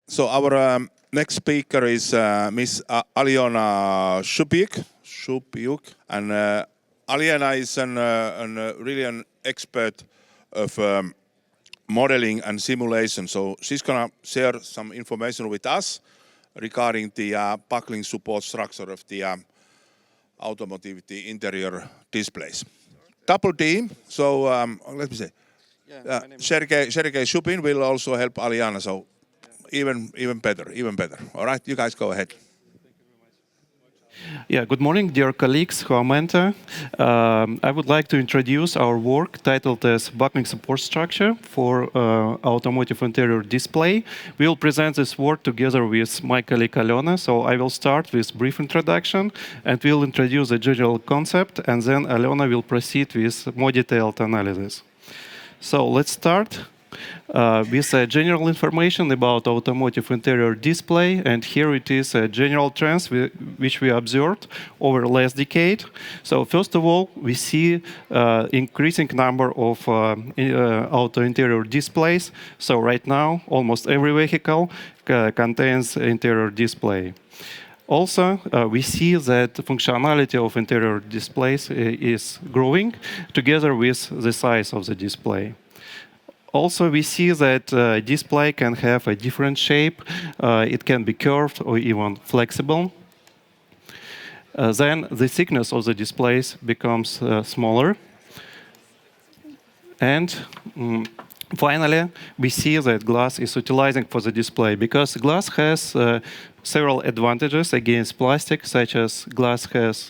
So our next speaker is Miss Alyona Chubyuk, and Alyona is really an expert of modeling and simulation. So she's gonna share some information with us regarding the buckling support structure of the automotive, the interior displays. Double D. So let me say, Sergey Shubin will also help Alyona. So even better. All right, you guys go ahead. Yeah, good morning, dear colleagues who are mentor. I would like to introduce our work titled as Buckling Support Structure for Automotive Interior Display. We will present this work together with my colleague Alyona. So I will start with brief introduction and we'll introduce the general concept, and then Alyona will proceed with more detailed analysis. So let's start. With general information about automotive interior display, and here it is a general trends which we observed over the last decade. So first of all, we see increasing number of auto interior displays. So right now, almost every vehicle contains interior display. Also, we see that the functionality of interior displays is growing together with the size of the display. Also, we see that display can have a different shape. It can be curved or even flexible. Then the thickness of the displays becomes smaller. And finally, we see that glass is utilizing for the display because glass has several advantages against plastic, such as glass has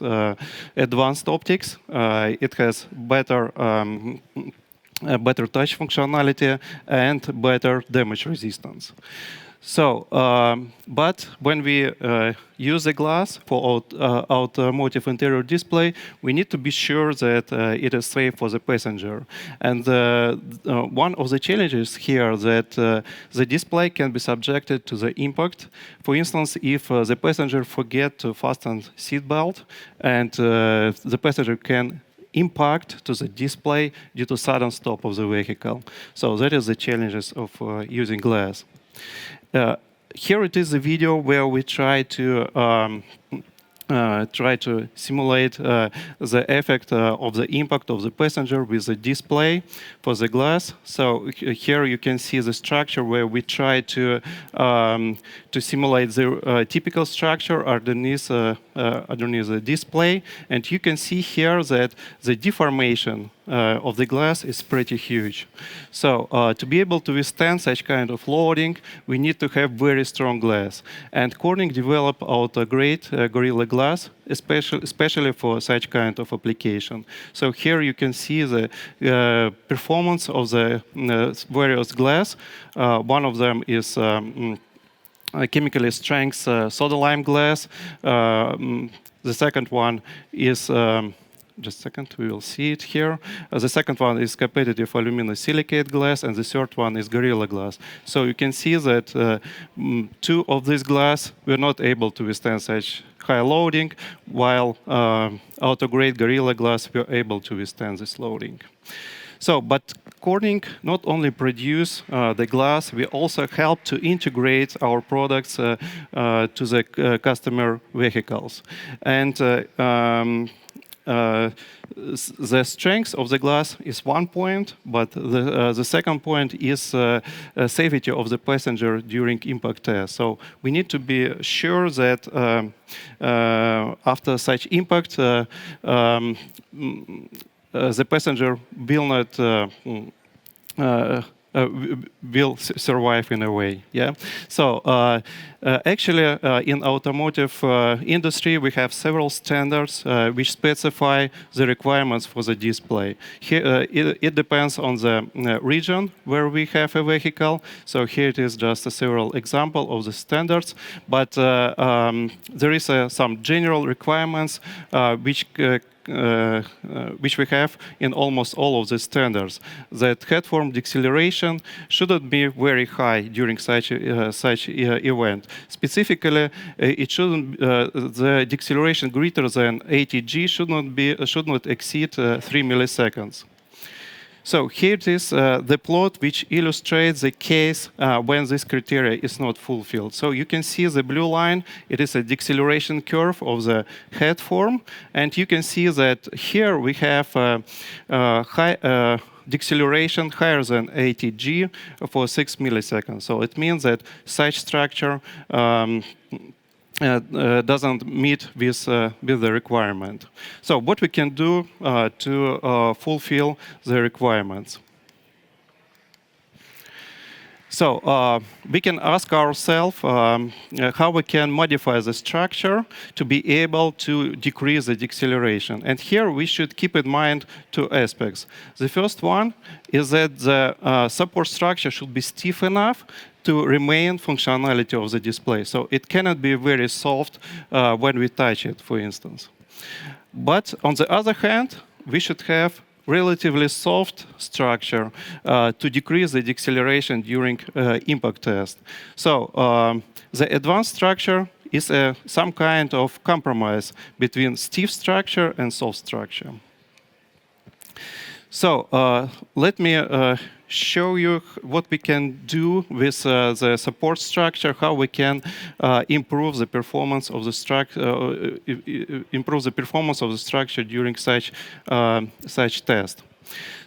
advanced optics. It has better touch functionality and better damage resistance. So, but when we use the glass for automotive interior display, we need to be sure that it is safe for the passenger. And one of the challenges here that the display can be subjected to the impact. For instance, if the passenger forget to fasten seatbelt, and the passenger can impact to the display due to sudden stop of the vehicle. So that is the challenges of using glass. Here it is a video where we try to simulate the effect of the impact of the passenger with the display for the glass. So here you can see the structure where we try to simulate the typical structure underneath the display, and you can see here that the deformation of the glass is pretty huge. So to be able to withstand such kind of loading, we need to have very strong glass. And Corning developed auto-grade Gorilla Glass, especially for such kind of application. So here you can see the performance of the various glass. One of them is chemically strength soda lime glass. The second one is just a second, we will see it here. The second one is competitive aluminum silicate glass, and the third one is Gorilla Glass. So you can see that two of these glass were not able to withstand such high loading, while auto-grade Gorilla Glass were able to withstand this loading. So, but Corning not only produce the glass, we also help to integrate our products to the customer vehicles. And the strength of the glass is one point, but the second point is safety of the passenger during impact test. So we need to be sure that after such impact, the passenger will not will survive in a way. Yeah. So actually, in automotive industry, we have several standards which specify the requirements for the display. Here, it depends on the region where we have a vehicle. So here it is just a several example of the standards. But there is some general requirements which we have in almost all of the standards. That headform deceleration shouldn't be very high during such event. Specifically, it shouldn't the deceleration greater than 80 G should not exceed 3 milliseconds. So here it is, the plot which illustrates the case when this criteria is not fulfilled. So you can see the blue line, it is a deceleration curve of the headform. And you can see that here we have high deceleration higher than 80 G for 6 milliseconds. So it means that such structure doesn't meet with the requirement. So what we can do to fulfill the requirements? So we can ask ourselves how we can modify the structure to be able to decrease the deceleration. And here we should keep in mind two aspects. The first one is that the support structure should be stiff enough to remain functionality of the display. So it cannot be very soft when we touch it, for instance. But on the other hand, we should have relatively soft structure to decrease the deceleration during impact test. So the advanced structure is some kind of compromise between stiff structure and soft structure. So let me show you what we can do with the support structure, how we can improve the performance of the structure during such test.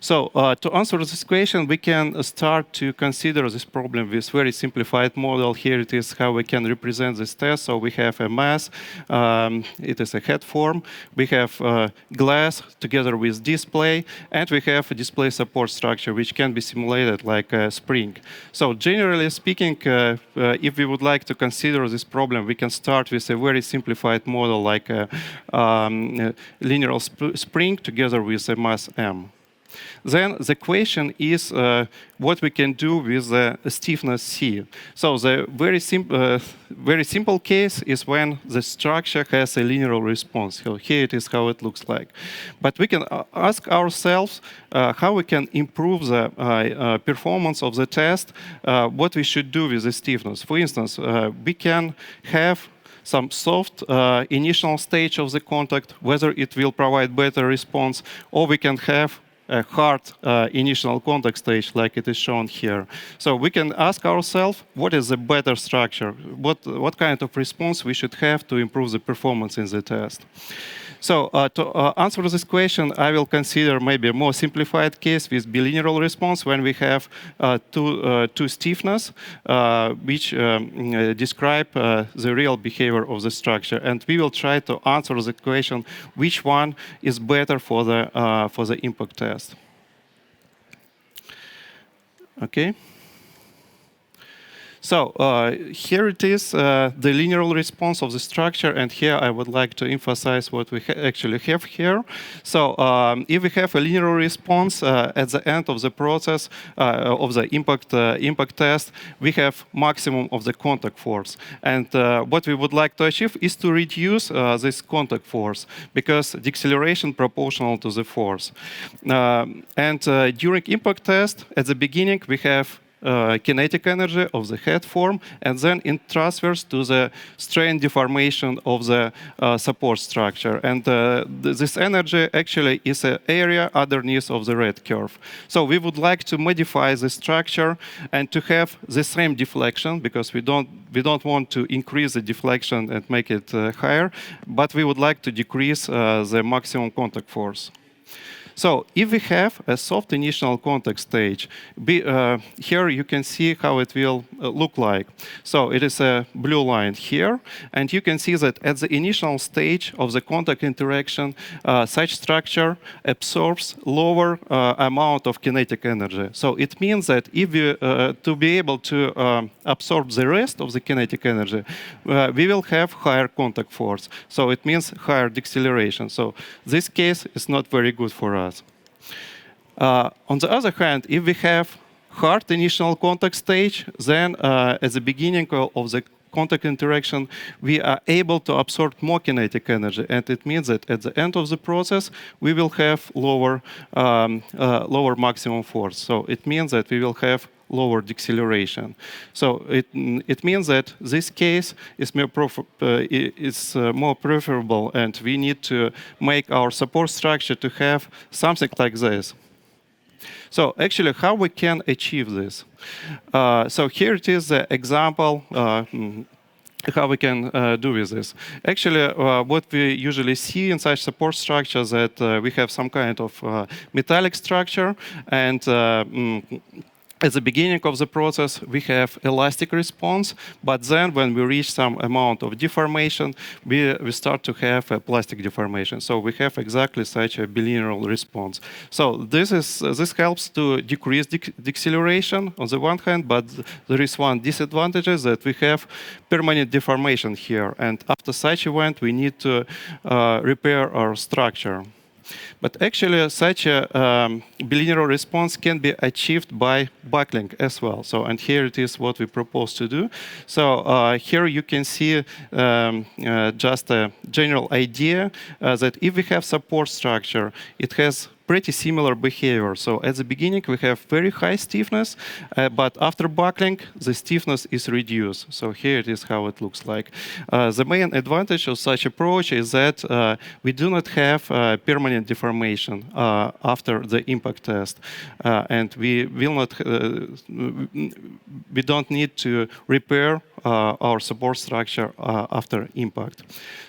So to answer this question, we can start to consider this problem with very simplified model. Here it is how we can represent this test. So we have a mass, it is a head form. We have glass together with display, and we have a display support structure, which can be simulated like a spring. So generally speaking, if we would like to consider this problem, we can start with a very simplified model like a linear spring together with a mass M. Then the question is what we can do with the stiffness C. So the very simple case is when the structure has a linear response. So here it is how it looks like. But we can ask ourselves how we can improve the performance of the test, what we should do with the stiffness. For instance, we can have some soft initial stage of the contact, whether it will provide better response, or we can have a hard initial contact stage like it is shown here. So we can ask ourselves what is the better structure, what kind of response we should have to improve the performance in the test. So to answer this question, I will consider maybe a more simplified case with bilinear response when we have two stiffness which describe the real behavior of the structure. And we will try to answer the question which one is better for the impact test. Okay. So here it is, the linear response of the structure, and here I would like to emphasize what we actually have here. So if we have a linear response at the end of the process of the impact test, we have maximum of the contact force. And what we would like to achieve is to reduce this contact force, because deceleration proportional to the force. And during impact test, at the beginning, we have kinetic energy of the head form, and then it transfers to the strain deformation of the support structure. And this energy actually is an area underneath of the red curve. So we would like to modify the structure and to have the same deflection, because we don't want to increase the deflection and make it higher, but we would like to decrease the maximum contact force. So if we have a soft initial contact stage, here you can see how it will look like. So it is a blue line here, and you can see that at the initial stage of the contact interaction, such structure absorbs lower amount of kinetic energy. So it means that if you, to be able to absorb the rest of the kinetic energy, we will have higher contact force. So it means higher deceleration. So this case is not very good for us. On the other hand, if we have hard initial contact stage, then at the beginning of the contact interaction, we are able to absorb more kinetic energy. And it means that at the end of the process, we will have lower maximum force. So it means that we will have lower deceleration. So it means that this case is more preferable, and we need to make our support structure to have something like this. So actually, how we can achieve this? So here it is the example how we can do with this. Actually, what we usually see in such support structures that we have some kind of metallic structure, and at the beginning of the process, we have elastic response, but then when we reach some amount of deformation, we start to have a plastic deformation. So we have exactly such a bilinear response. So this helps to decrease deceleration on the one hand, but there is one disadvantage is that we have permanent deformation here. And after such event, we need to repair our structure. But actually, such a bilinear response can be achieved by buckling as well. So, and here it is what we propose to do. So here you can see just a general idea that if we have support structure, it has pretty similar behavior. So at the beginning, we have very high stiffness, but after buckling, the stiffness is reduced. So here it is how it looks like. The main advantage of such approach is that we do not have permanent deformation after the impact test, and we will not, we don't need to repair our support structure after impact.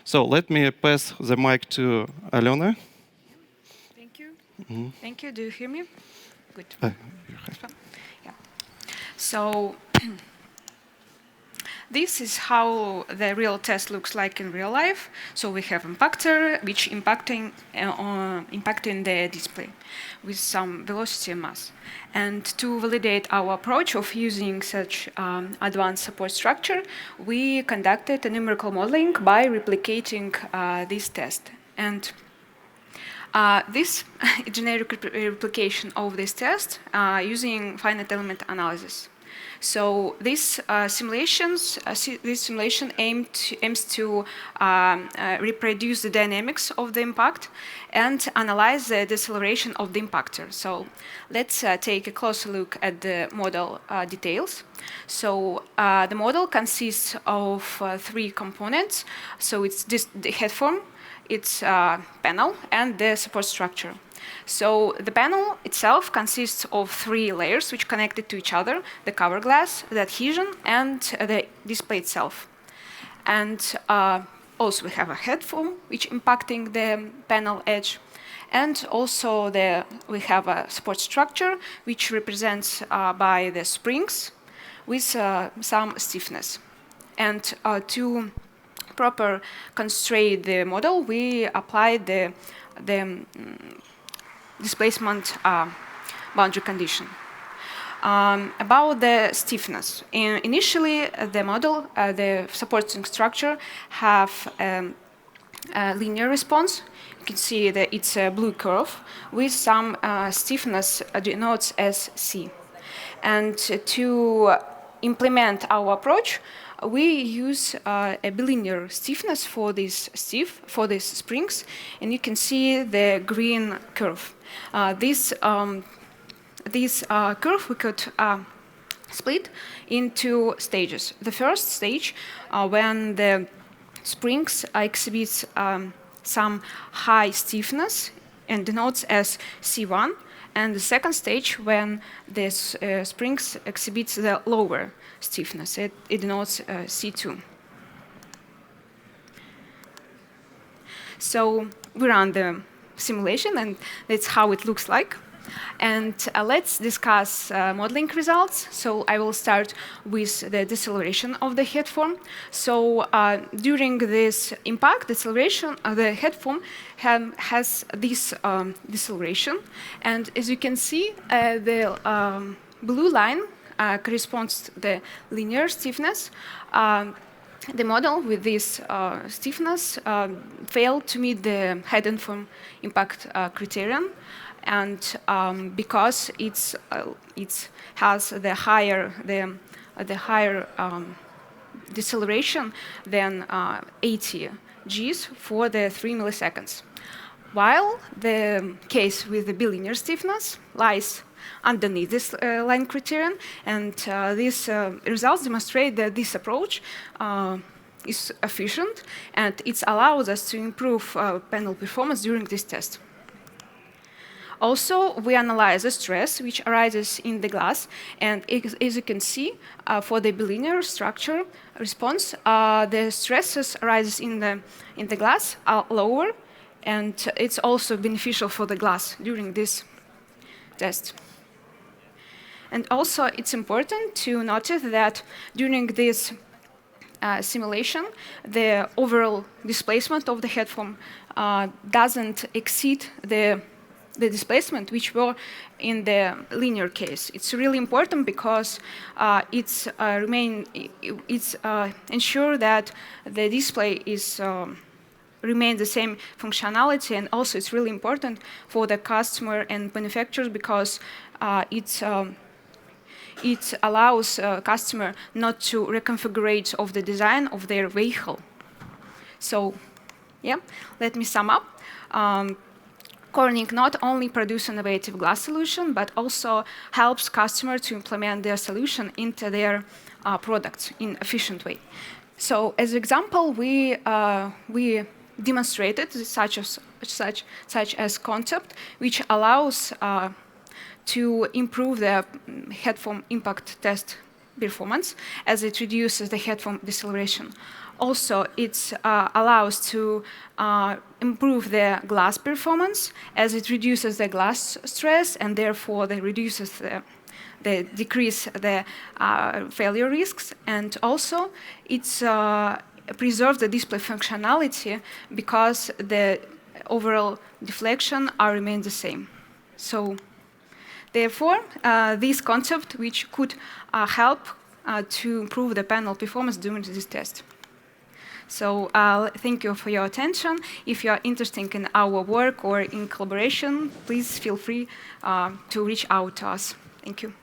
So let me pass the mic to Alyona. Thank you. Do you hear me? Good. Yeah. So this is how the real test looks like in real life. So we have impactor, which impacting the display with some velocity and mass. And to validate our approach of using such advanced support structure, we conducted a numerical modeling by replicating this test. And this generic replication of this test using finite element analysis. So this simulation aims to reproduce the dynamics of the impact and analyze the deceleration of the impactor. So let's take a closer look at the model details. So the model consists of three components. So it's the headform, its panel, and the support structure. So the panel itself consists of three layers which connected to each other: the cover glass, the adhesion, and the display itself. And also we have a headform which impacting the panel edge. And also we have a support structure which represents by the springs with some stiffness. And to proper constrain the model, we applied the displacement boundary condition. About the stiffness, initially the model, the supporting structure have a linear response. You can see that it's a blue curve with some stiffness denotes as C. And to implement our approach, we use a bilinear stiffness for these springs, and you can see the green curve. This curve we could split into stages. The first stage, when the springs exhibits some high stiffness and denotes as C1, and the second stage when the springs exhibits the lower stiffness. It denotes C2. So we run the simulation, and that's how it looks like. And let's discuss modeling results. So I will start with the deceleration of the headform. So during this impact deceleration, the headform has this deceleration. And as you can see, the blue line corresponds to the linear stiffness. The model with this stiffness failed to meet the head and form impact criterion. And because it has the higher deceleration than 80 Gs for the 3 milliseconds, while the case with the bilinear stiffness lies underneath this line criterion, and these results demonstrate that this approach is efficient and it allows us to improve panel performance during this test. Also, we analyze the stress which arises in the glass, and as you can see, for the bilinear structure response, the stresses arises in the glass are lower, and it's also beneficial for the glass during this test. And also, it's important to notice that during this simulation, the overall displacement of the headform doesn't exceed the displacement which were in the linear case. It's really important because it's ensure that the display is remain the same functionality, and also it's really important for the customer and manufacturers because it allows customer not to reconfigure of the design of their vehicle. So, yeah, let me sum up. Corning not only produces innovative glass solution, but also helps customers to implement their solution into their products in efficient way. So, as an example, we demonstrated such as concept, which allows to improve the headform impact test performance, as it reduces the headform deceleration. Also, it allows to improve the glass performance, as it reduces the glass stress, and therefore it reduces the decrease the failure risks, and also it's preserves the display functionality because the overall deflection remain the same. So, therefore, this concept which could help to improve the panel performance during this test. So thank you for your attention. If you are interested in our work or in collaboration, please feel free to reach out to us. Thank you.